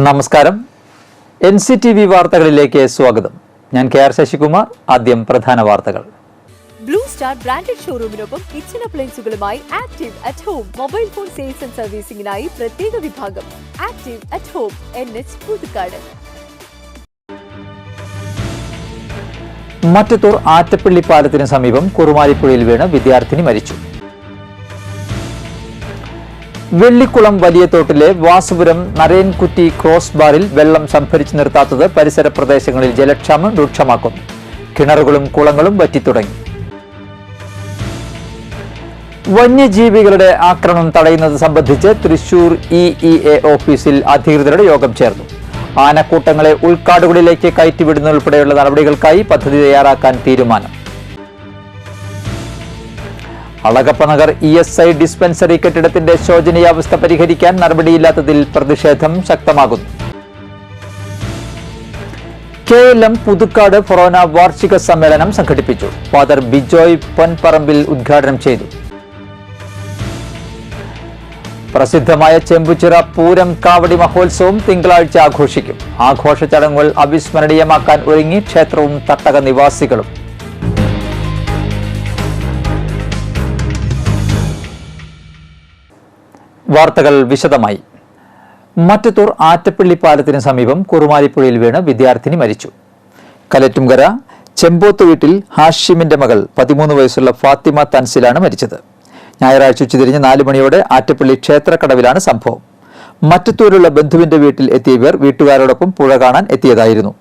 നമസ്കാരം. NCTV വാർത്തകളിലേക്ക് സ്വാഗതം. ഞാൻ KR ശശികുമാർ. ആദ്യം പ്രധാന വാർത്തകൾ. ബ്ലൂ സ്റ്റാർ ബ്രാൻഡഡ് ഷോറൂമിനൊപ്പം കിച്ചൺ അപ്ലയൻസുകളുമായി Active at Home mobile phone sales and സർവീസിംഗിനായി പ്രത്യേക വിഭാഗം Active at Home NH Puthukkad. Mattathur Attappally പാലത്തിന് സമീപം കുറുമാലിപ്പുഴയിൽ വീണ് വിദ്യാർത്ഥിനി മരിച്ചു. വെള്ളിക്കുളം വലിയ തോട്ടിലെ വാസുപുരം നരയൻകുറ്റി ക്രോസ് ബാറിൽ വെള്ളം സംഭരിച്ചു നിർത്താത്തത് പരിസര പ്രദേശങ്ങളിൽ ജലക്ഷാമം രൂക്ഷമാക്കുന്നു. കിണറുകളും കുളങ്ങളും വറ്റിത്തുടങ്ങി. വന്യജീവികളുടെ ആക്രമണം തടയുന്നത് സംബന്ധിച്ച് തൃശൂർ EEA ഓഫീസിൽ അധികൃതരുടെ യോഗം ചേർന്നു. ആനക്കൂട്ടങ്ങളെ ഉൾക്കാടുകളിലേക്ക് കയറ്റിവിടുന്നതുൾപ്പെടെയുള്ള നടപടികൾക്കായി പദ്ധതി തയ്യാറാക്കാൻ തീരുമാനം. അളഗപ്പനഗർ ESI ഡിസ്പെൻസറി കെട്ടിടത്തിന്റെ ശോചനീയാവസ്ഥ പരിഹരിക്കാൻ നടപടിയില്ലാത്തതിൽ പ്രതിഷേധം ശക്തമാകുന്നു. KLM പുതുക്കാട് ഫൊറോന വാർഷിക സമ്മേളനം സംഘടിപ്പിച്ചു. ഫാദർ ബിജോയ് പൊൻപറമ്പിൽ ഉദ്ഘാടനം ചെയ്തു. പ്രസിദ്ധമായ ചെമ്പുച്ചിറ പൂരം കാവടി മഹോത്സവം തിങ്കളാഴ്ച ആഘോഷിക്കും. ആഘോഷ ചടങ്ങുകൾ അവിസ്മരണീയമാക്കാൻ ഒരുങ്ങി ക്ഷേത്രവും തട്ടക നിവാസികളും. വാർത്തകൾ വിശദമായി. മറ്റത്തൂർ ആറ്റപ്പള്ളി പാലത്തിന് സമീപം കുറുമാലിപ്പുഴയിൽ വീണ് വിദ്യാർത്ഥിനി മരിച്ചു. കലറ്റുംകര ചെമ്പോത്ത് വീട്ടിൽ ഹാഷിമിന്റെ മകൾ 13 വയസ്സുള്ള ഫാത്തിമ തൻസിലാണ് മരിച്ചത്. ഞായറാഴ്ച ഉച്ചതിരിഞ്ഞ് 4 മണിയോടെ ആറ്റപ്പള്ളി ക്ഷേത്രക്കടവിലാണ് സംഭവം. മറ്റത്തൂരുള്ള ബന്ധുവിന്റെ വീട്ടിൽ എത്തിയ ഇവർ വീട്ടുകാരോടൊപ്പം പുഴ കാണാൻ എത്തിയതായിരുന്നു.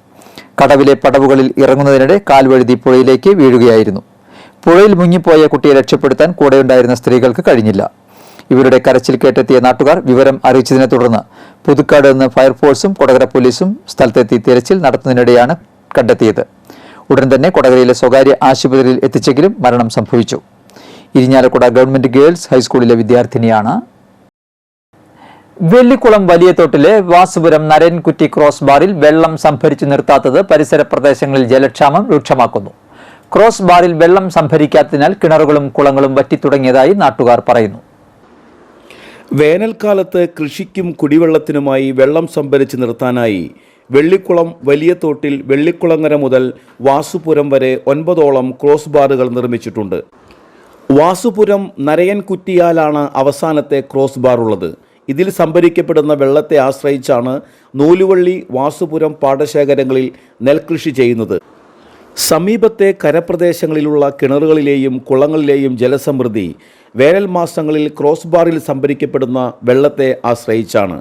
കടവിലെ പടവുകളിൽ ഇറങ്ങുന്നതിനിടെ കാൽവഴുതി പുഴയിലേക്ക് വീഴുകയായിരുന്നു. പുഴയിൽ മുങ്ങിപ്പോയ കുട്ടിയെ രക്ഷപ്പെടുത്താൻ കൂടെയുണ്ടായിരുന്ന സ്ത്രീകൾക്ക് കഴിഞ്ഞില്ല. ഇവരുടെ കരച്ചിൽ കേട്ടെത്തിയ നാട്ടുകാർ വിവരം അറിയിച്ചതിനെ തുടർന്ന് പുതുക്കാട് നിന്ന് ഫയർഫോഴ്സും കൊടകര പോലീസും സ്ഥലത്തെത്തി തിരച്ചിൽ നടത്തുന്നതിനിടെയാണ് കണ്ടെത്തിയത്. ഉടൻ തന്നെ കൊടകരയിലെ സ്വകാര്യ ആശുപത്രിയിൽ എത്തിച്ചെങ്കിലും മരണം സംഭവിച്ചു. ഇരിഞ്ഞാലക്കുട ഗവൺമെന്റ് ഗേൾസ് ഹൈസ്കൂളിലെ വിദ്യാർത്ഥിനിയാണ്. വെള്ളിക്കുളം വലിയ തോട്ടിലെ വാസുപുരം നരയൻകുറ്റി ക്രോസ് ബാറിൽ വെള്ളം സംഭരിച്ചു നിർത്താത്തത് പരിസര പ്രദേശങ്ങളിൽ ജലക്ഷാമം രൂക്ഷമാക്കുന്നു. ക്രോസ് ബാറിൽ വെള്ളം സംഭരിക്കാത്തതിനാൽ കിണറുകളും കുളങ്ങളും വറ്റിത്തുടങ്ങിയതായി നാട്ടുകാർ പറയുന്നു. വേനൽക്കാലത്ത് കൃഷിക്കും കുടിവെള്ളത്തിനുമായി വെള്ളം സംഭരിച്ച് നിർത്താനായി വെള്ളിക്കുളം വലിയ തോട്ടിൽ വെള്ളിക്കുളങ്ങര മുതൽ വാസുപുരം വരെ 9ഓളം ക്രോസ് ബാറുകൾ നിർമ്മിച്ചിട്ടുണ്ട്. വാസുപുരം നരയൻകുറ്റിയാലാണ് അവസാനത്തെ ക്രോസ് ബാർ ഉള്ളത്. ഇതിൽ സംഭരിക്കപ്പെടുന്ന വെള്ളത്തെ ആശ്രയിച്ചാണ് നൂലുവള്ളി വാസുപുരം പാടശേഖരങ്ങളിൽ നെൽകൃഷി ചെയ്യുന്നത്. സമീപത്തെ കരപ്രദേശങ്ങളിലുള്ള കിണറുകളിലെയും കുളങ്ങളിലെയും ജലസമൃദ്ധി വേനൽ മാസങ്ങളിൽ ക്രോസ് ബാറിൽ സംഭരിക്കപ്പെടുന്ന വെള്ളത്തെ ആശ്രയിച്ചാണ്.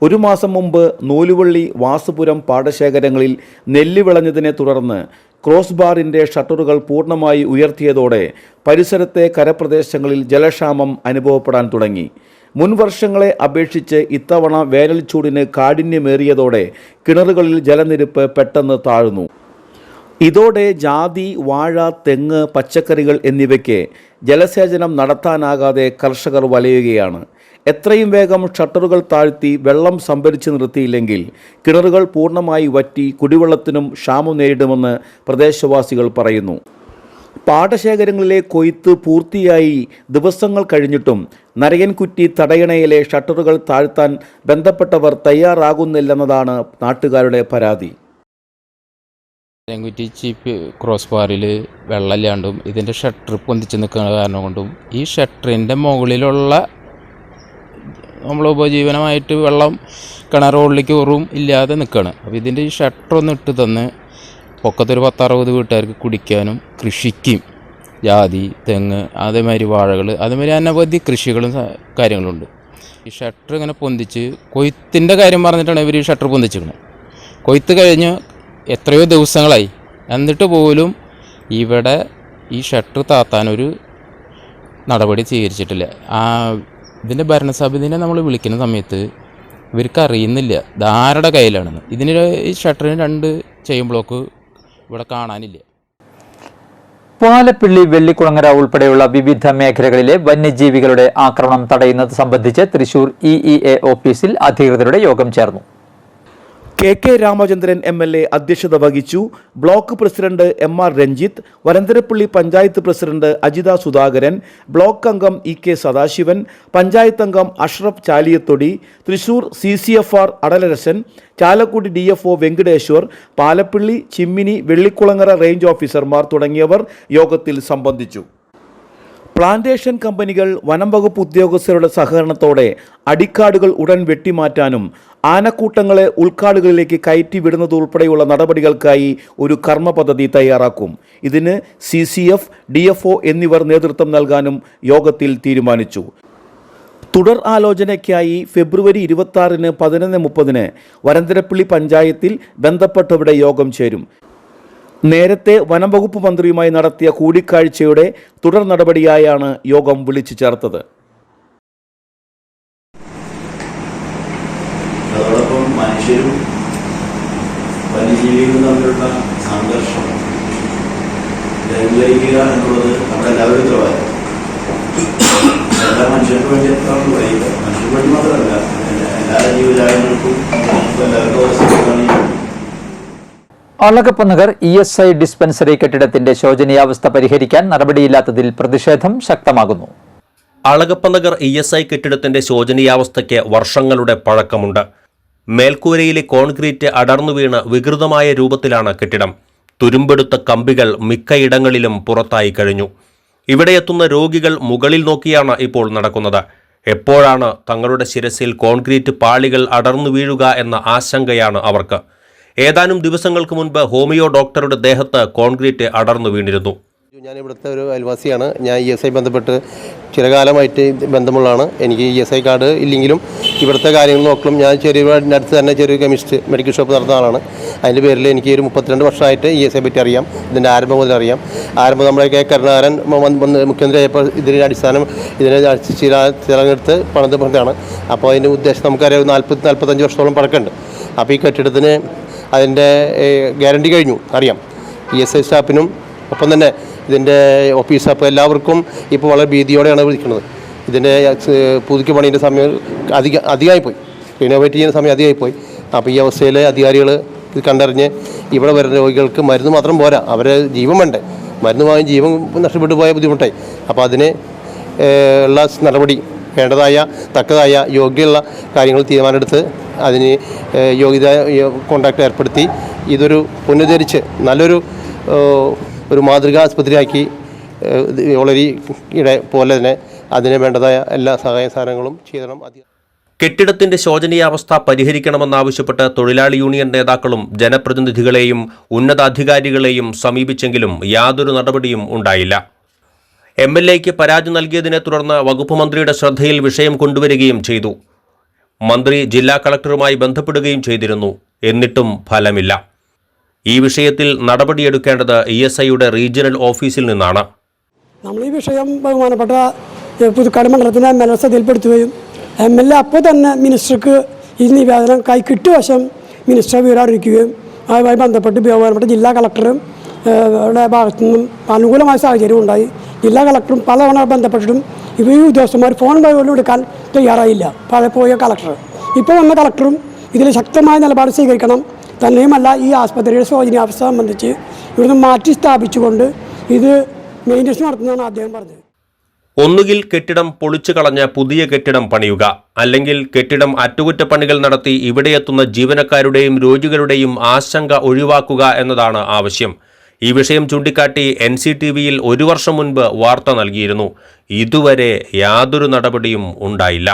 1 മാസം മുമ്പ് നൂലുവള്ളി വാസുപുരം പാടശേഖരങ്ങളിൽ നെല്ല് വിളഞ്ഞതിനെ തുടർന്ന് ക്രോസ് ബാറിൻ്റെ ഷട്ടറുകൾ പൂർണ്ണമായി ഉയർത്തിയതോടെ പരിസരത്തെ കരപ്രദേശങ്ങളിൽ ജലക്ഷാമം അനുഭവപ്പെടാൻ തുടങ്ങി. മുൻ വർഷങ്ങളെ അപേക്ഷിച്ച് ഇത്തവണ വേനൽ ചൂടിന് കാഠിന്യമേറിയതോടെ കിണറുകളിൽ ജലനിരപ്പ് പെട്ടെന്ന് താഴ്ന്നു. ഇതോടെ ജാതി, വാഴ, തെങ്ങ്, പച്ചക്കറികൾ എന്നിവയ്ക്ക് ജലസേചനം നടത്താനാകാതെ കർഷകർ വലയുകയാണ്. എത്രയും വേഗം ഷട്ടറുകൾ താഴ്ത്തി വെള്ളം സംഭരിച്ചു നിർത്തിയില്ലെങ്കിൽ കിണറുകൾ പൂർണ്ണമായി വറ്റി കുടിവെള്ളത്തിനും ക്ഷാമം നേരിടുമെന്ന് പ്രദേശവാസികൾ പറയുന്നു. പാടശേഖരങ്ങളിലെ കൊയ്ത്ത് പൂർത്തിയായി ദിവസങ്ങൾ കഴിഞ്ഞിട്ടും നരയൻകുറ്റി തടയണയിലെ ഷട്ടറുകൾ താഴ്ത്താൻ ബന്ധപ്പെട്ടവർ തയ്യാറാകുന്നില്ലെന്നതാണ് നാട്ടുകാരുടെ പരാതി. നരയൻകുറ്റി ചീപ്പ് ക്രോസ് ബാറിൽ വെള്ളമില്ലാണ്ടും ഇതിൻ്റെ ഷട്ടർ പൊന്തിച്ച് നിൽക്കുന്ന കാരണം കൊണ്ടും ഈ ഷട്ടറിൻ്റെ മുകളിലുള്ള നമ്മൾ ഉപജീവനമായിട്ട് വെള്ളം കിണറുകളിലേക്ക് വെറും ഇല്ലാതെ നിൽക്കുകയാണ്. അപ്പോൾ ഇതിൻ്റെ ഈ ഷട്ടർ ഒന്ന് ഇട്ട് തന്ന് പൊക്കത്തൊരു 10-60 വീട്ടുകാർക്ക് കുടിക്കാനും കൃഷിക്കും ജാതി, തെങ്ങ്, അതേമാതിരി വാഴകൾ, അതേമാതിരി അനവധി കൃഷികളും കാര്യങ്ങളുണ്ട്. ഈ ഷട്ടർ ഇങ്ങനെ പൊന്തിച്ച് കൊയ്ത്തിൻ്റെ കാര്യം പറഞ്ഞിട്ടാണ് ഇവർ ഈ ഷട്ടർ പൊന്തിച്ചിരിക്കുന്നത്. കൊയ്ത്ത് കഴിഞ്ഞ് എത്രയോ ദിവസങ്ങളായി, എന്നിട്ട് പോലും ഇവിടെ ഈ ഷട്ടർ താത്താനൊരു നടപടി സ്വീകരിച്ചിട്ടില്ല. ഇതിൻ്റെ ഭരണസമിതിനെ നമ്മൾ വിളിക്കുന്ന സമയത്ത് ഇവർക്ക് അറിയുന്നില്ല ഇതാരുടെ കയ്യിലാണെന്ന്. ഇതിന് ഈ ഷട്ടറിന് 2 ചെയിൻ ബ്ലോക്ക് ഇവിടെ കാണാനില്ല. പാലപ്പിള്ളി വെള്ളിക്കുളങ്ങര ഉൾപ്പെടെയുള്ള വിവിധ മേഖലകളിലെ വന്യജീവികളുടെ ആക്രമണം തടയുന്നത് സംബന്ധിച്ച് തൃശൂർ EEA ഓഫീസിൽ അധികൃതരുടെ യോഗം ചേർന്നു. കെ രാമചന്ദ്രൻ MLA അധ്യക്ഷത വഹിച്ചു. Block president MR Ranjith, Varantharappilly panchayat president Ajitha Sudhakaran, block അംഗം EK സദാശിവൻ, പഞ്ചായത്ത് അംഗം Ashraf Chaliyathodi, Thrissur CCFR Adalarasan, Chalakudy DFO Venkateshwar, Palappilly, Chimmini, Vellikulangara range ഓഫീസർമാർ തുടങ്ങിയവർ യോഗത്തിൽ സംബന്ധിച്ചു. പ്ലാന്റേഷൻ കമ്പനികൾ വനം വകുപ്പ് ഉദ്യോഗസ്ഥരുടെ സഹകരണത്തോടെ അടിക്കാടുകൾ ഉടൻ വെട്ടിമാറ്റാനും ആനക്കൂട്ടങ്ങളെ ഉൾക്കാടുകളിലേക്ക് കയറ്റി വിടുന്നതുൾപ്പെടെയുള്ള നടപടികൾക്കായി ഒരു കർമ്മ പദ്ധതി തയ്യാറാക്കും. ഇതിന് CCF, DFO എന്നിവർ നേതൃത്വം നൽകാനും യോഗത്തിൽ തീരുമാനിച്ചു. തുടർ ആലോചനയ്ക്കായി ഫെബ്രുവരി 26-ന് 11:30 വരന്തരപ്പള്ളി പഞ്ചായത്തിൽ ബന്ധപ്പെട്ടവരുടെ യോഗം ചേരും. നേരത്തെ വനം വകുപ്പ് മന്ത്രിയുമായി നടത്തിയ കൂടിക്കാഴ്ചയുടെ തുടർ നടപടിയായാണ് യോഗം വിളിച്ചു ചേർത്തത്. അതോടൊപ്പം മനുഷ്യരും വന്യജീവികളും തമ്മിലുള്ള സംഘർഷം ലഘൂകരിക്കുക എന്നുള്ളത് നമ്മുടെ എല്ലാവരും ഉത്തരവാദിത്തം. എല്ലാ മനുഷ്യർക്ക് വേണ്ടി എത്രയാണ് വൈകുക, മനുഷ്യർക്ക് വേണ്ടി മാത്രമല്ല എല്ലാ ജീവജാലങ്ങൾക്കും എല്ലാവർക്കും. അളഗപ്പനഗർ ESI ഡിസ്പെൻസറി കെട്ടിടത്തിന്റെ ശോചനീയാവസ്ഥ പരിഹരിക്കാൻ നടപടിയില്ലാത്തതിൽ പ്രതിഷേധം ശക്തമാകുന്നു. അളഗപ്പനഗർ ESI കെട്ടിടത്തിന്റെ ശോചനീയാവസ്ഥയ്ക്ക് വർഷങ്ങളുടെ പഴക്കമുണ്ട്. മേൽക്കൂരയിലെ കോൺക്രീറ്റ് അടർന്നു വീണ് വികൃതമായ രൂപത്തിലാണ് കെട്ടിടം. തുരുമ്പെടുത്ത കമ്പികൾ മിക്കയിടങ്ങളിലും പുറത്തായി കഴിഞ്ഞു. ഇവിടെ എത്തുന്ന രോഗികൾ മുകളിൽ നോക്കിയാണ് ഇപ്പോൾ നടക്കുന്നത്. എപ്പോഴാണ് തങ്ങളുടെ ശിരസിൽ കോൺക്രീറ്റ് പാളികൾ അടർന്നു വീഴുക എന്ന ആശങ്കയാണ് അവർക്ക്. ഏതാനും ദിവസങ്ങൾക്ക് മുൻപ് ഹോമിയോ ഡോക്ടറുടെ ദേഹത്ത് കോൺക്രീറ്റ് അടർന്നു വീണിരുന്നു. ഞാൻ ഇവിടുത്തെ ഒരു അയൽവാസിയാണ്. ഞാൻ ESI ബന്ധപ്പെട്ട് ചിരകാലമായിട്ട് ബന്ധമുള്ളതാണ്. എനിക്ക് ESI കാർഡ് ഇല്ലെങ്കിലും ഇവിടുത്തെ കാര്യങ്ങൾ നോക്കണം. ഞാൻ അടുത്ത് തന്നെ ചെറിയ കെമിസ്റ്റ് മെഡിക്കൽ ഷോപ്പ് നടത്തുന്ന ആളാണ്. അതിൻ്റെ പേരിൽ എനിക്ക് ഒരു 32 വർഷമായിട്ട് ESI പറ്റി അറിയാം. ഇതിൻ്റെ ആരംഭം മുതൽ അറിയാം. നമ്മളെ കരുണാകരൻ മുഖ്യമന്ത്രിയായപ്പോൾ ഇതിനെ തിരഞ്ഞെടുത്ത് പണിതാണ്. അപ്പോൾ അതിൻ്റെ ഉദ്ദേശം നമുക്കറിയാം 40-45 വർഷത്തോളം പഴക്കമുണ്ട്. അപ്പോൾ ഈ കെട്ടിടത്തിന് അതിൻ്റെ ഗ്യാരണ്ടി കഴിഞ്ഞു അറിയാം. ESI സ്റ്റാഫിനും ഒപ്പം തന്നെ ഇതിൻ്റെ ഓഫീസ് സ്റ്റാഫ് എല്ലാവർക്കും ഇപ്പോൾ വളരെ ഭീതിയോടെയാണ് വിളിക്കുന്നത്. ഇതിൻ്റെ പുതുക്കി പണീൻ്റെ സമയം അധികമായിപ്പോയി, റിനോവേറ്റ് ചെയ്യുന്ന സമയം അധികമായിപ്പോയി. അപ്പോൾ ഈ അവസ്ഥയിൽ അധികാരികൾ ഇത് കണ്ടറിഞ്ഞ് ഇവിടെ വരുന്ന രോഗികൾക്ക് മരുന്ന് മാത്രം പോരാ, അവരെ ജീവൻ വേണ്ടേ. മരുന്ന് വാങ്ങി ജീവൻ നഷ്ടപ്പെട്ടു പോയ ബുദ്ധിമുട്ടായി. അപ്പോൾ അതിന് ഉള്ള നടപടി വേണ്ടതായ തക്കതായ യോഗ്യമുള്ള കാര്യങ്ങൾ തീരുമാനമെടുത്ത് അതിന് യോഗ്യത കോൺട്രാക്ട് ഏർപ്പെടുത്തി ഇതൊരു പുനരുദ്ധരിച്ച് നല്ലൊരു മാതൃകാ ആസ്പത്രിയാക്കി വളരെ പോലെ തന്നെ അതിന് വേണ്ടതായ എല്ലാ സഹായ സാധനങ്ങളും ചെയ്യണം. കെട്ടിടത്തിന്റെ ശോചനീയാവസ്ഥ പരിഹരിക്കണമെന്നാവശ്യപ്പെട്ട് തൊഴിലാളി യൂണിയൻ നേതാക്കളും ജനപ്രതിനിധികളെയും ഉന്നതാധികാരികളെയും സമീപിച്ചെങ്കിലും യാതൊരു നടപടിയും ഉണ്ടായില്ല. MLAയ്ക്ക് പരാതി നൽകിയതിനെ തുടർന്ന് വകുപ്പ് മന്ത്രിയുടെ ശ്രദ്ധയിൽ വിഷയം കൊണ്ടുവരികയും ചെയ്തു. മന്ത്രി ജില്ലാ കളക്ടറുമായി ബന്ധപ്പെടുകയും ചെയ്തിരുന്നു. എന്നിട്ടും ഫലമില്ല. ഈ വിഷയത്തിൽ നടപടിയെടുക്കേണ്ടത് ESIയുടെ റീജിയണൽ ഓഫീസിൽ നിന്നാണ്. നമ്മൾ ഈ വിഷയം ബഹുമാനപ്പെട്ട പുതുക്കാട് മണ്ഡലത്തിന് MLA ശ്രദ്ധയിൽപ്പെടുത്തുകയും MLA അപ്പോൾ തന്നെ മിനിസ്റ്റർക്ക് ഈ നിവേദനം കിട്ടുവശം മിനിസ്റ്ററെ വിവരം അറിയിക്കുകയും അതുമായി ബന്ധപ്പെട്ട് ബഹുമാനപ്പെട്ട ജില്ലാ കളക്ടറും ഭാഗത്തു നിന്നും അനുകൂലമായ സാഹചര്യം ഉണ്ടായി. ജില്ലാ കളക്ടറും പലതവണ ബന്ധപ്പെട്ടിട്ടും ഈ ഉദ്യോഗസ്ഥന്മാർ ഫോൺ പോലും എടുക്കാൻ തയ്യാറായില്ല. പോയ കളക്ടർ ഇപ്പോൾ വന്ന കളക്ടറും ഇതിൽ ശക്തമായ നിലപാട് സ്വീകരിക്കണം. തന്നെയുമല്ല ഈ ആസ്പത്രിയുടെ ശോചനീയാവസ്ഥ സംബന്ധിച്ച് ഇവിടുന്ന് മാറ്റി സ്ഥാപിച്ചുകൊണ്ട് ഇത് മെയിൻ്റനൻസ് നടത്തുന്നതാണ് അദ്ദേഹം പറഞ്ഞത്. ഒന്നുകിൽ കെട്ടിടം പൊളിച്ചു കളഞ്ഞ് പുതിയ കെട്ടിടം പണിയുക, അല്ലെങ്കിൽ കെട്ടിടം അറ്റകുറ്റപ്പണികൾ നടത്തി ഇവിടെയെത്തുന്ന ജീവനക്കാരുടെയും രോഗികളുടെയും ആശങ്ക ഒഴിവാക്കുക എന്നതാണ് ആവശ്യം. ഈ വിഷയം ചൂണ്ടിക്കാട്ടി NCTVയിൽ 1 വർഷം മുൻപ് വാർത്ത നൽകിയിരുന്നു. ഇതുവരെ യാതൊരു നടപടിയും ഉണ്ടായില്ല.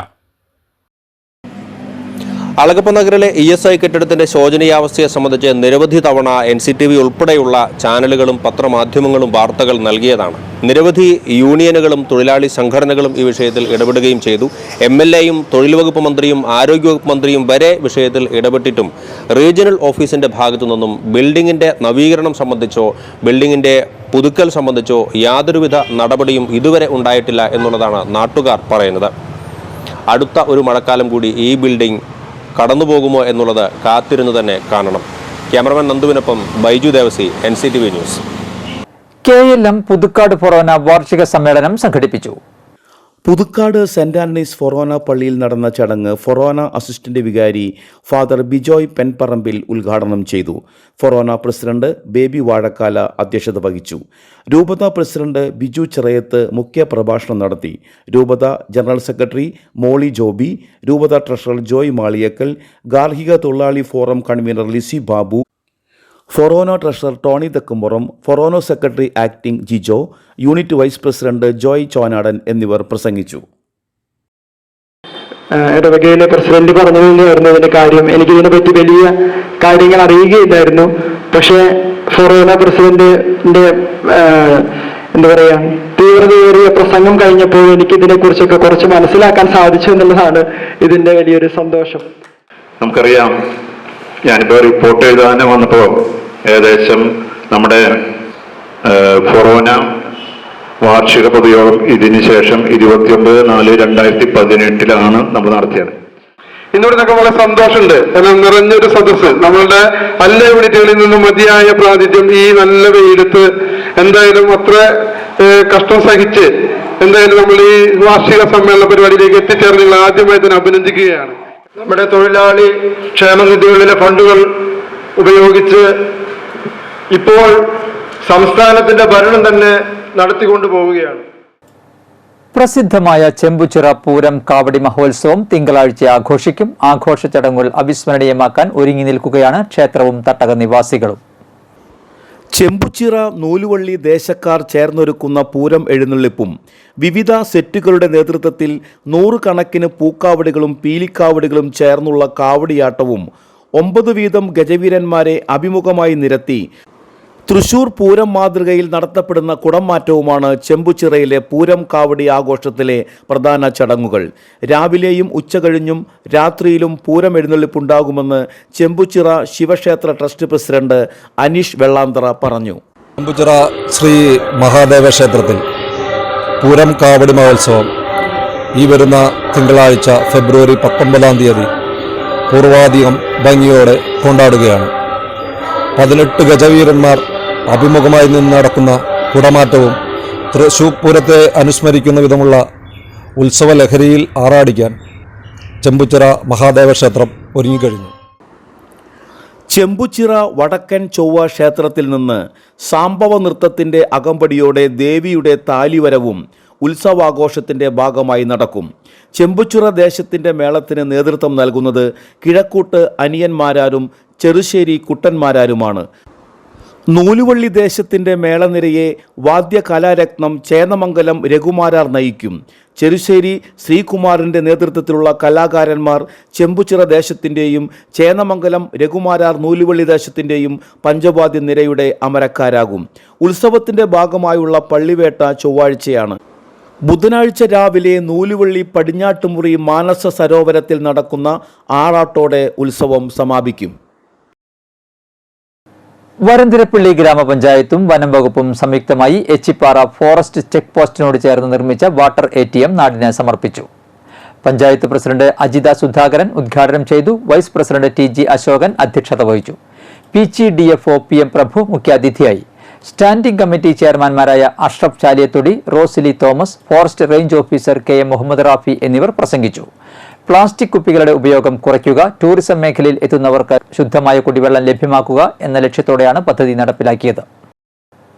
അളഗപ്പനഗറിലെ ESI കെട്ടിടത്തിന്റെ ശോചനീയാവസ്ഥയെ സംബന്ധിച്ച് നിരവധി തവണ NCTV ഉൾപ്പെടെയുള്ള ചാനലുകളും പത്രമാധ്യമങ്ങളും വാർത്തകൾ നൽകിയതാണ്. നിരവധി യൂണിയനുകളും തൊഴിലാളി സംഘടനകളും ഈ വിഷയത്തിൽ ഇടപെടുകയും ചെയ്തു. MLAയും തൊഴിൽ വകുപ്പ് മന്ത്രിയും ആരോഗ്യവകുപ്പ് മന്ത്രിയും വരെ വിഷയത്തിൽ ഇടപെട്ടിട്ടും റീജിയണൽ ഓഫീസിന്റെ ഭാഗത്തു നിന്നും ബിൽഡിങ്ങിന്റെ നവീകരണം സംബന്ധിച്ചോ ബിൽഡിങ്ങിന്റെ പുതുക്കൽ സംബന്ധിച്ചോ യാതൊരുവിധ നടപടിയും ഇതുവരെ ഉണ്ടായിട്ടില്ല എന്നുള്ളതാണ് നാട്ടുകാർ പറയുന്നത്. അടുത്ത ഒരു മഴക്കാലം കൂടി ഈ ബിൽഡിംഗ് കടന്നുപോകുമോ എന്നുള്ളത് കാത്തിരുന്നു തന്നെ കാണണം. ക്യാമറമാൻ നന്ദുവിനൊപ്പം Baiju Devasi, NCTV news. KLM Puthukkad ഫൊറോന വാർഷിക സമ്മേളനം സംഘടിപ്പിച്ചു. പുതുക്കാട് സെന്റ് ആന്റണീസ് ഫൊറോന പള്ളിയിൽ നടന്ന ചടങ്ങ് ഫൊറോന അസിസ്റ്റന്റ് വികാരി ഫാദർ ബിജോയ് പെൻപറമ്പിൽ ഉദ്ഘാടനം ചെയ്തു. ഫൊറോന പ്രസിഡന്റ് ബേബി വാഴക്കാല അധ്യക്ഷത വഹിച്ചു. രൂപത പ്രസിഡന്റ് ബിജു ചിറയത്ത് മുഖ്യ പ്രഭാഷണം നടത്തി. രൂപത ജനറൽ സെക്രട്ടറി മോളി ജോബി, രൂപത ട്രഷറർ ജോയ് മാളിയക്കൽ, ഗാർഹിക തൊഴിലാളി ഫോറം കൺവീനർ ലിസി ബാബു, ഫൊറോന ട്രഷറർ ടോണി തെക്കുംപുറം, ഫൊറോന secretary acting Jijo, unit vice president Joy Chonadan എന്നിവർ പ്രസംഗിച്ചു. ഇടവകയിലെ പ്രസിഡന്റ് പറഞ്ഞിരുന്നു ഇതിന്റെ കാര്യം. എനിക്ക് ഇതിനെപ്പറ്റി വലിയ കാര്യങ്ങൾ അറിയുകയില്ലായിരുന്നു. പക്ഷേ ഫൊറോന പ്രസിഡന്റിന്റെ എന്താ പറയാ തീവ്രതയേറിയ പ്രസംഗം കഴിഞ്ഞപ്പോൾ എനിക്ക് ഇതിനെക്കുറിച്ചൊക്കെ കുറച്ച് മനസ്സിലാക്കാൻ സാധിച്ചു എന്നുള്ളതാണ് ഇതിന്റെ വലിയൊരു സന്തോഷം. നമുക്കറിയാം, ഞാനിപ്പോൾ റിപ്പോർട്ട് എഴുതാൻ വന്നപ്പോൾ ഏകദേശം നമ്മുടെ ഫൊറോന വാർഷിക പൊതുയോഗം ഇതിന് ശേഷം 29/4/2018 നമ്മൾ നടത്തിയത്. ഇന്നിവിടെ നിന്നൊക്കെ വളരെ സന്തോഷമുണ്ട്. എന്നാൽ നിറഞ്ഞൊരു സദസ്സ്, നമ്മളുടെ എല്ലാ യൂണിറ്റുകളിൽ നിന്നും മതിയായ പ്രാതിഥ്യം. ഈ നല്ല വെയിലത്ത് എന്തായാലും അത്ര കഷ്ടം സഹിച്ച് എന്തായാലും നമ്മൾ ഈ വാർഷിക സമ്മേളന പരിപാടിയിലേക്ക് എത്തിച്ചേർന്നുള്ള ആദ്യമായി തന്നെ അഭിനന്ദിക്കുകയാണ്. നമ്മുടെ തൊഴിലാളി ക്ഷേമനിധികളിലെ ഫണ്ടുകൾ ഉപയോഗിച്ച് ഇപ്പോൾ സംസ്ഥാനത്തിന്റെ ഭരണം തന്നെ നടത്തിക്കൊണ്ടു പോവുകയാണ്. പ്രസിദ്ധമായ ചെമ്പുച്ചിറ പൂരം കാവടി മഹോത്സവം തിങ്കളാഴ്ച ആഘോഷിക്കും. ആഘോഷ ചടങ്ങുകൾ അവിസ്മരണീയമാക്കാൻ ഒരുങ്ങി നിൽക്കുകയാണ് ക്ഷേത്രവും തട്ടക നിവാസികളും. ചെമ്പുച്ചിറ നൂലുവള്ളി ദേശക്കാർ ചേർന്നൊരുക്കുന്ന പൂരം എഴുന്നള്ളിപ്പും വിവിധ സെറ്റുകളുടെ നേതൃത്വത്തിൽ 100 കണക്കിന് പൂക്കാവടികളും പീലിക്കാവടികളും ചേർന്നുള്ള കാവടിയാട്ടവും 9 വീതം ഗജവീരന്മാരെ അഭിമുഖമായി നിരത്തി തൃശൂർ പൂരം മാതൃകയിൽ നടത്തപ്പെടുന്ന കുടംമാറ്റവുമാണ് ചെമ്പുച്ചിറയിലെ പൂരം കാവടി ആഘോഷത്തിലെ പ്രധാന ചടങ്ങുകൾ. രാവിലെയും ഉച്ചകഴിഞ്ഞും രാത്രിയിലും പൂരം എഴുന്നള്ളിപ്പുണ്ടാകുമെന്ന് ചെമ്പുച്ചിറ ശിവക്ഷേത്ര ട്രസ്റ്റ് പ്രസിഡന്റ് അനീഷ് വെള്ളാന്തറ പറഞ്ഞു. ചെമ്പുച്ചിറ ശ്രീ മഹാദേവ ക്ഷേത്രത്തിൽ പൂരം കാവടി മഹോത്സവം ഈ വരുന്ന തിങ്കളാഴ്ച ഫെബ്രുവരി 19 പൂർവാധികം ഭംഗിയോടെ കൊണ്ടാടുകയാണ്. 18 ഗജവീരന്മാർ അഭിമുഖമായി നിന്ന് നടക്കുന്ന കുടമാറ്റവും തൃശൂർ പൂരത്തെ അനുസ്മരിക്കുന്ന വിധമുള്ള ഉത്സവ ലഹരിയിൽ ആറാടിക്കാൻ ചെമ്പുച്ചിറ മഹാദേവ ക്ഷേത്രം ഒരുങ്ങിക്കഴിഞ്ഞു. ചെമ്പുച്ചിറ വടക്കൻ ചൊവ്വ ക്ഷേത്രത്തിൽ നിന്ന് സാംബവ നൃത്തത്തിൻ്റെ അകമ്പടിയോടെ ദേവിയുടെ താലിവരവും ഉത്സവാഘോഷത്തിൻ്റെ ഭാഗമായി നടക്കും. ചെമ്പുച്ചിറ ദേശത്തിൻ്റെ മേളത്തിന് നേതൃത്വം നൽകുന്നത് കിഴക്കൂട്ട് അനിയന്മാരാരും ചെറുശ്ശേരി കുട്ടന്മാരാരുമാണ്. നൂലുവള്ളി ദേശത്തിൻ്റെ മേളനിരയെ വാദ്യകലാരത്നം ചേന്നമംഗലം രഘുമാരാർ നയിക്കും. ചെറുശ്ശേരി ശ്രീകുമാറിൻ്റെ നേതൃത്വത്തിലുള്ള കലാകാരന്മാർ ചെമ്പുച്ചിറ ദേശത്തിൻ്റെയും ചേന്നമംഗലം രഘുമാരാർ നൂലുവള്ളി ദേശത്തിൻ്റെയും പഞ്ചവാദ്യ നിരയുടെ അമരക്കാരാകും. ഉത്സവത്തിൻ്റെ ഭാഗമായുള്ള പള്ളിവേട്ട ചൊവ്വാഴ്ചയാണ്. ബുധനാഴ്ച രാവിലെ നൂലുവള്ളി പടിഞ്ഞാട്ടുമുറി മാനസ സരോവരത്തിൽ നടക്കുന്ന ആറാട്ടോടെ ഉത്സവം സമാപിക്കും. വരന്തരപ്പള്ളി ഗ്രാമപഞ്ചായത്തും വനം വകുപ്പും സംയുക്തമായി എച്ചിപ്പാറ ഫോറസ്റ്റ് ചെക്ക് പോസ്റ്റിനോട് ചേർന്ന് നിർമ്മിച്ച വാട്ടർ ATM നാടിന് സമർപ്പിച്ചു. പഞ്ചായത്ത് പ്രസിഡന്റ് അജിത സുധാകരൻ ഉദ്ഘാടനം ചെയ്തു. വൈസ് പ്രസിഡന്റ് TG അശോകൻ അധ്യക്ഷത വഹിച്ചു. PGDFO PM പ്രഭു മുഖ്യാതിഥിയായി. സ്റ്റാൻഡിംഗ് കമ്മിറ്റി ചെയർമാൻമാരായ Ashraf Chaliyathodi, Rosily Thomas, forest range officer KM Muhammad Rafi എന്നിവർ പ്രസംഗിച്ചു. പ്ലാസ്റ്റിക് കുപ്പികളുടെ ഉപയോഗം കുറയ്ക്കുക, ടൂറിസം മേഖലയിൽ എത്തുന്നവർക്ക് ശുദ്ധമായ കുടിവെള്ളം ലഭ്യമാക്കുക എന്ന ലക്ഷ്യത്തോടെയാണ് പദ്ധതി നടപ്പിലാക്കിയത്.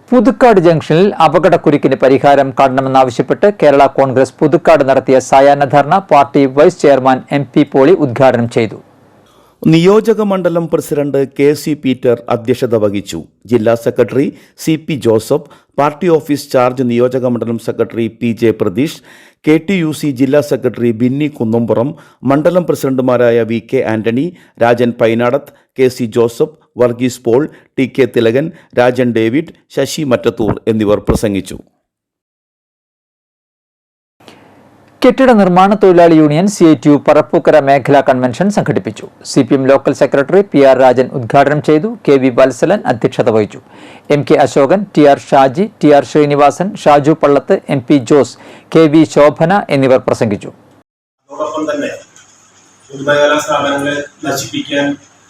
പുതുക്കാട് ജംഗ്ഷനിൽ അപകടക്കുരുക്കിന് പരിഹാരം കാണണമെന്നാവശ്യപ്പെട്ട് കേരള കോൺഗ്രസ് പുതുക്കാട് നടത്തിയ സായാഹ്ന ധർണ party vice chairman MP Poly ഉദ്ഘാടനം ചെയ്തു. നിയോജക മണ്ഡലം പ്രസിഡന്റ് KC പീറ്റർ അധ്യക്ഷത വഹിച്ചു. ജില്ലാ secretary CP Joseph, party office charge നിയോജക മണ്ഡലം സെക്രട്ടറി PJ പ്രതീഷ്, KTUC ജില്ലാ സെക്രട്ടറി ബിന്നി കുന്നംപുറം, മണ്ഡലം പ്രസിഡന്റുമാരായ VK Antony, Rajan Painadath, KC Joseph, Varghese Paul, TK Thilakan, Rajan David, Sasi Mattathur എന്നിവർ പ്രസംഗിച്ചു. കെട്ടിട നിർമ്മാണ തൊഴിലാളി യൂണിയൻ CITU പറപ്പൂക്കര മേഖലാ കൺവെൻഷൻ സംഘടിപ്പിച്ചു. CPM local secretary PR Rajan ഉദ്ഘാടനം ചെയ്തു. KV വത്സലൻ അധ്യക്ഷത വഹിച്ചു. MK Ashokan, TR Shaji, TR Sreenivasan, Shaju Pallath, MP Jose, KV Shobhana എന്നിവർ പ്രസംഗിച്ചു. അതോടൊപ്പം തന്നെ പൊതുമേഖലാ സ്ഥാപനങ്ങളെ നശിപ്പിക്കാൻ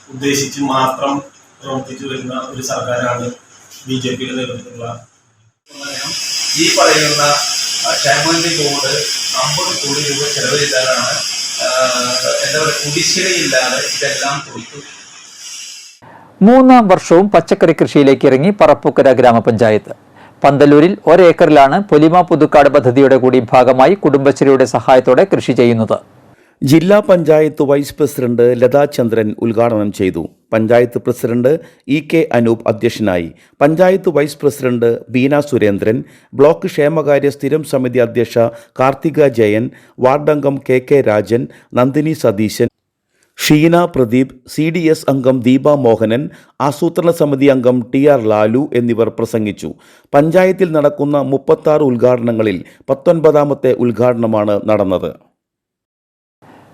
ഉദ്ദേശിച്ച് മാത്രം പ്രവർത്തിച്ചു വരുന്ന ഒരു സർക്കാരാണ് BJPയുടെ നേതൃത്വത്തിലുള്ള. ഈ പറയുന്ന ക്ഷേമനിധി ബോർഡ് 50 കോടി രൂപ ചെലവ് ചെയ്താലാണ് എന്താ പറയുക കുടിശ്ശികയില്ലാതെ ഇതെല്ലാം കൊടുത്തു. 3-ാം വർഷവും പച്ചക്കറി കൃഷിയിലേക്ക് ഇറങ്ങി പറപ്പൂക്കര ഗ്രാമപഞ്ചായത്ത്. പന്തല്ലൂരിൽ 1 ഏക്കറിലാണ് പൊലിമ പുതുക്കാട് പദ്ധതിയുടെ കൂടി ഭാഗമായി കുടുംബശ്രീയുടെ സഹായത്തോടെ കൃഷി ചെയ്യുന്നത്. ജില്ലാ പഞ്ചായത്ത് വൈസ് പ്രസിഡന്റ് ലതാ ചന്ദ്രൻ ഉദ്ഘാടനം ചെയ്തു. പഞ്ചായത്ത് പ്രസിഡന്റ് EK അനൂപ് അധ്യക്ഷനായി. Panchayat vice president Beena Surendran, block ക്ഷേമകാര്യ സ്ഥിരം സമിതി അധ്യക്ഷ കാർത്തിക ജയൻ, വാർഡംഗം KK രാജൻ, നന്ദിനി സതീശൻ, ഷീന പ്രദീപ്, CDS അംഗം ദീപ മോഹനൻ, ആസൂത്രണ സമിതി അംഗം TR ലാലു എന്നിവർ പ്രസംഗിച്ചു. പഞ്ചായത്തിൽ നടക്കുന്ന 36 ഉദ്ഘാടനങ്ങളിൽ 19ാമത്തെ ഉദ്ഘാടനമാണ് നടന്നത്.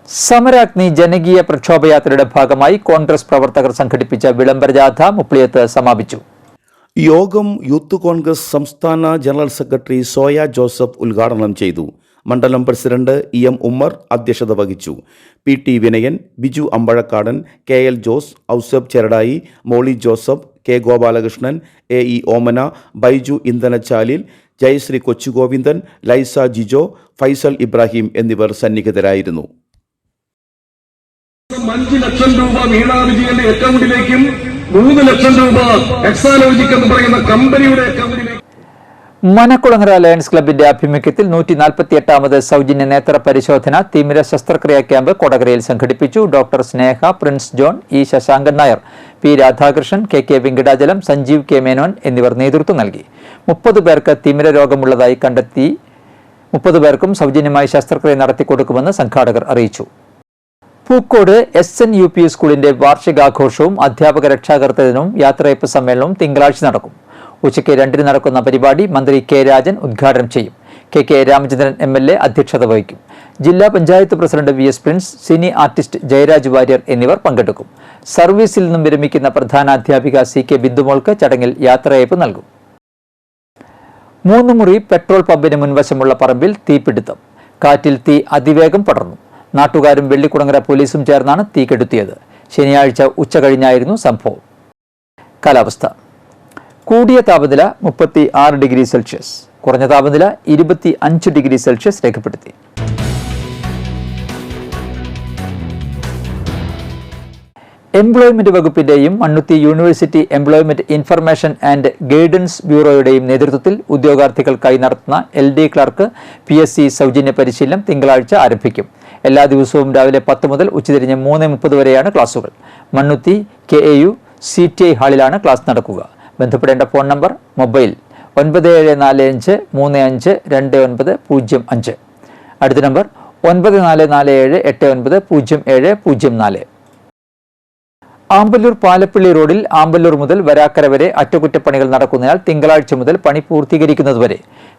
സമരാഗ്നി ജനകീയ പ്രക്ഷോഭയാത്രയുടെ ഭാഗമായി കോൺഗ്രസ് പ്രവർത്തകർ സംഘടിപ്പിച്ച വിളംബര ജാഥ മുപ്ലിയത്ത് സമാപിച്ചു. യോഗം യൂത്ത് കോൺഗ്രസ് സംസ്ഥാന ജനറൽ സെക്രട്ടറി സോയ ജോസഫ് ഉദ്ഘാടനം ചെയ്തു. മണ്ഡലം പ്രസിഡന്റ് EM ഉമ്മർ അധ്യക്ഷത വഹിച്ചു. PT വിനയൻ, ബിജു അമ്പഴക്കാടൻ, KL ജോസ്, ഔസഫ് ചെരടായി, മോളി ജോസഫ്, K ഗോപാലകൃഷ്ണൻ, AE ഓമന, ബൈജു ഇന്ധനച്ചാലിൽ, ജയശ്രീ കൊച്ചുഗോവിന്ദൻ, ലൈസ ജിജോ, ഫൈസൽ ഇബ്രാഹിം എന്നിവർ സന്നിഹിതരായിരുന്നു. 5 ലക്ഷം രൂപ വീണാ വിജയന്റെ അക്കൗണ്ടിലേക്കും 3 ലക്ഷം രൂപ എക്സാലോജിക് എന്ന് പറയുന്ന കമ്പനിയുടെ അക്കൗണ്ടിലേക്കും. മനക്കുളങ്ങര ലയൺസ് ക്ലബിന്റെ ആഭിമുഖ്യത്തിൽ 148ാമത് സൗജന്യ നേത്ര പരിശോധന തിമിര ശസ്ത്രക്രിയാ ക്യാമ്പ് കൊടകരയിൽ സംഘടിപ്പിച്ചു. Doctor Sneha, Prince John, E Sasankan Nair, P Radhakrishnan, KK Venkitachalam, Sanjeev K Menon എന്നിവർ നേതൃത്വം നൽകി. 30 പേർക്ക് തിമിര രോഗമുള്ളതായി കണ്ടെത്തി 30 പേർക്കും സൗജന്യമായി ശസ്ത്രക്രിയ നടത്തിക്കൊടുക്കുമെന്ന് സംഘാടകർ അറിയിച്ചു. പൂക്കോട് SNUP സ്കൂളിന്റെ വാർഷികാഘോഷവും അധ്യാപക രക്ഷാകർതൃ ദിനവും യാത്രയപ്പ് സമ്മേളനവും തിങ്കളാഴ്ച നടക്കും. ഉച്ചയ്ക്ക് 2-ന് നടക്കുന്ന പരിപാടി മന്ത്രി K രാജൻ ഉദ്ഘാടനം ചെയ്യും. KK രാമചന്ദ്രൻ MLA അധ്യക്ഷത വഹിക്കും. ജില്ലാ panchayat president VS Prince, cine artist Jayaraj Warrier എന്നിവർ പങ്കെടുക്കും. സർവീസിൽ നിന്നും വിരമിക്കുന്ന പ്രധാനാധ്യാപിക CK ബിന്ദുമോൾക്ക് ചടങ്ങിൽ യാത്രയപ്പ് നൽകും. 3 മുറി പെട്രോൾ പമ്പിന് മുൻവശമുള്ള പറമ്പിൽ തീപിടുത്തം. കാറ്റിൽ തീ അതിവേഗം പടർന്നു. നാട്ടുകാരും വെള്ളിക്കുളങ്ങര പോലീസും ചേർന്നാണ് തീ കെടുത്തിയത്. ശനിയാഴ്ച ഉച്ച കഴിഞ്ഞായിരുന്നു സംഭവം. കാലാവസ്ഥ. കൂടിയ താപനില 36 ഡിഗ്രി സെൽഷ്യസ്, കുറഞ്ഞ താപനില 25 ഡിഗ്രി സെൽഷ്യസ് രേഖപ്പെടുത്തി. എംപ്ലോയ്മെന്റ് വകുപ്പിന്റെയും Mannuthy university employment information and guidance ബ്യൂറോയുടെയും നേതൃത്വത്തിൽ ഉദ്യോഗാർത്ഥികൾക്കായി നടത്തുന്ന LD ക്ലർക്ക് PSC സൗജന്യ പരിശീലനം തിങ്കളാഴ്ച ആരംഭിക്കും. എല്ലാ ദിവസവും രാവിലെ 10 മുതൽ ഉച്ചതിരിഞ്ഞ് 3:30 വരെയാണ് ക്ലാസുകൾ. മണ്ണുത്തി KAU CTI ഹാളിലാണ് ക്ലാസ് നടക്കുക. ബന്ധപ്പെടേണ്ട ഫോൺ നമ്പർ മൊബൈൽ 9745352905. അടുത്ത നമ്പർ 9447890704. ആമ്പല്ലൂർ പാലപ്പള്ളി റോഡിൽ ആമ്പല്ലൂർ മുതൽ വരാക്കര വരെ അറ്റകുറ്റപ്പണികൾ നടക്കുന്നതിനാൽ തിങ്കളാഴ്ച മുതൽ പണി പൂർത്തീകരിക്കുന്നതുവരെ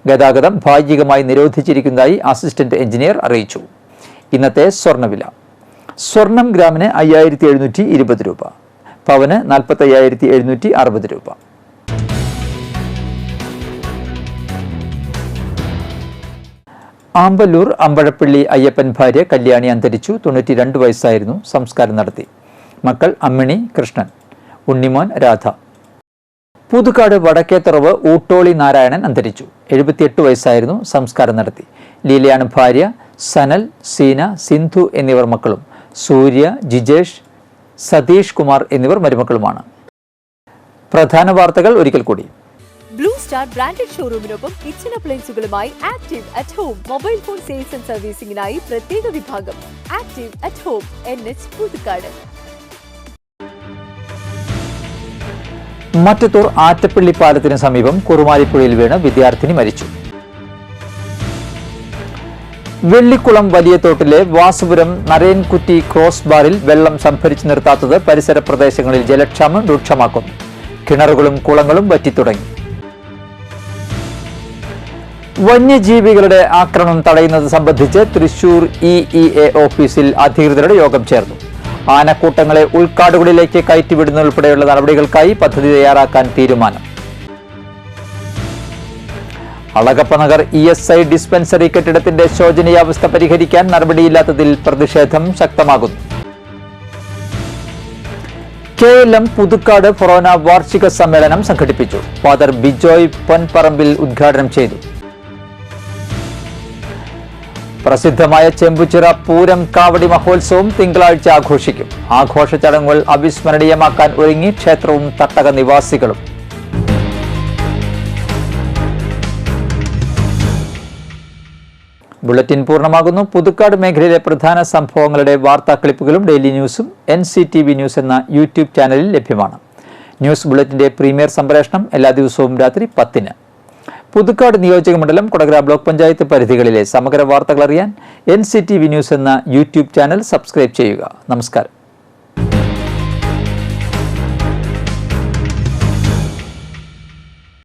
ഗതാഗതം ഭാഗികമായി നിരോധിച്ചിരിക്കുന്നതായി അസിസ്റ്റന്റ് എഞ്ചിനീയർ അറിയിച്ചു. ഇന്നത്തെ സ്വർണ്ണവില. സ്വർണം ഗ്രാമിന് 5720 രൂപ, പവന് 45,760 രൂപ. ആമ്പല്ലൂർ അമ്പഴപ്പള്ളി അയ്യപ്പൻ ഭാര്യ കല്യാണി അന്തരിച്ചു. 92 വയസ്സായിരുന്നു. സംസ്കാരം നടത്തി. മക്കൾ അമ്മിണി, കൃഷ്ണൻ, ഉണ്ണിമോൻ, രാധ. പുതുക്കാട് വടക്കേത്തുറവ് ഊട്ടോളി നാരായണൻ അന്തരിച്ചു. 78 വയസ്സായിരുന്നു. സംസ്കാരം നടത്തി. ലീലയാണ് ഭാര്യ. സനൽ, സീന, സിന്ധു എന്നിവർ മക്കളും. സൂര്യ, ജിജേഷ്, സതീഷ് കുമാർ എന്നിവർ മരുമക്കളുമാണ്. പ്രധാന വാർത്തകൾ ഒരിക്കൽ കൂടി. ബ്ലൂ സ്റ്റാർ ബ്രാൻഡഡ് ഷോറൂമിനൊപ്പം കിച്ചൺ അപ്ലയൻസുകളുമായി Active at Home mobile phone sales and സർവീസിംഗിനായി പ്രത്യേക വിഭാഗം. Active at Home, NH Puthukkad. Mattathur Attappally പാലത്തിന് സമീപം കുറുമാലിപ്പുഴയിൽ വീണ് വിദ്യാർത്ഥിനി മരിച്ചു. വെള്ളിക്കുളം വലിയ തോട്ടിലെ വാസുപുരം നരയൻകുറ്റി ക്രോസ് ബാറിൽ വെള്ളം സംഭരിച്ചു നിർത്താത്തത് പരിസര പ്രദേശങ്ങളിൽ ജലക്ഷാമം രൂക്ഷമാക്കുന്നു. കിണറുകളും കുളങ്ങളും വറ്റിത്തുടങ്ങി. വന്യജീവികളുടെ ആക്രമണം തടയുന്നത് സംബന്ധിച്ച് തൃശൂർ EEA ഓഫീസിൽ അധികൃതരുടെ യോഗം ചേർന്നു. ആനക്കൂട്ടങ്ങളെ ഉൾക്കാടുകളിലേക്ക് കയറ്റിവിടുന്നതുൾപ്പെടെയുള്ള നടപടികൾക്കായി പദ്ധതി തയ്യാറാക്കാൻ തീരുമാനം. അളഗപ്പനഗർ ESI ഡിസ്പെൻസറി കെട്ടിടത്തിന്റെ ശോചനീയാവസ്ഥ പരിഹരിക്കാൻ നടപടിയില്ലാത്തതിൽ പ്രതിഷേധം ശക്തമാകുന്നു. KLM പുതുക്കാട് ഫൊറോന വാർഷിക സമ്മേളനം സംഘടിപ്പിച്ചു. ഫാദർ ബിജോയ് പൊൻപറമ്പിൽ ഉദ്ഘാടനം ചെയ്തു. പ്രസിദ്ധമായ ചെമ്പുച്ചിറ പൂരം കാവടി മഹോത്സവം തിങ്കളാഴ്ച ആഘോഷിക്കും. ആഘോഷ ചടങ്ങുകൾ അവിസ്മരണീയമാക്കാൻ ഒരുങ്ങി ക്ഷേത്രവും തട്ടക നിവാസികളും. ബുള്ളറ്റിൻ പൂർണ്ണമാകുന്നു. പുതുക്കാട് മേഖലയിലെ പ്രധാന സംഭവങ്ങളുടെ വാർത്താ ക്ലിപ്പുകളും ഡെയിലി ന്യൂസും NCTV ന്യൂസ് എന്ന യൂട്യൂബ് ചാനലിൽ ലഭ്യമാണ്. ന്യൂസ് ബുള്ളറ്റിന്റെ പ്രീമിയർ സംപ്രേഷണം എല്ലാ ദിവസവും രാത്രി 10-ന്. പുതുക്കാട് നിയോജകമണ്ഡലം, കൊടകര ബ്ലോക്ക് പഞ്ചായത്ത് പരിധികളിലെ സമഗ്ര വാർത്തകൾ അറിയാൻ NCTV ന്യൂസ് എന്ന യൂട്യൂബ് ചാനൽ സബ്സ്ക്രൈബ് ചെയ്യുക. നമസ്കാരം.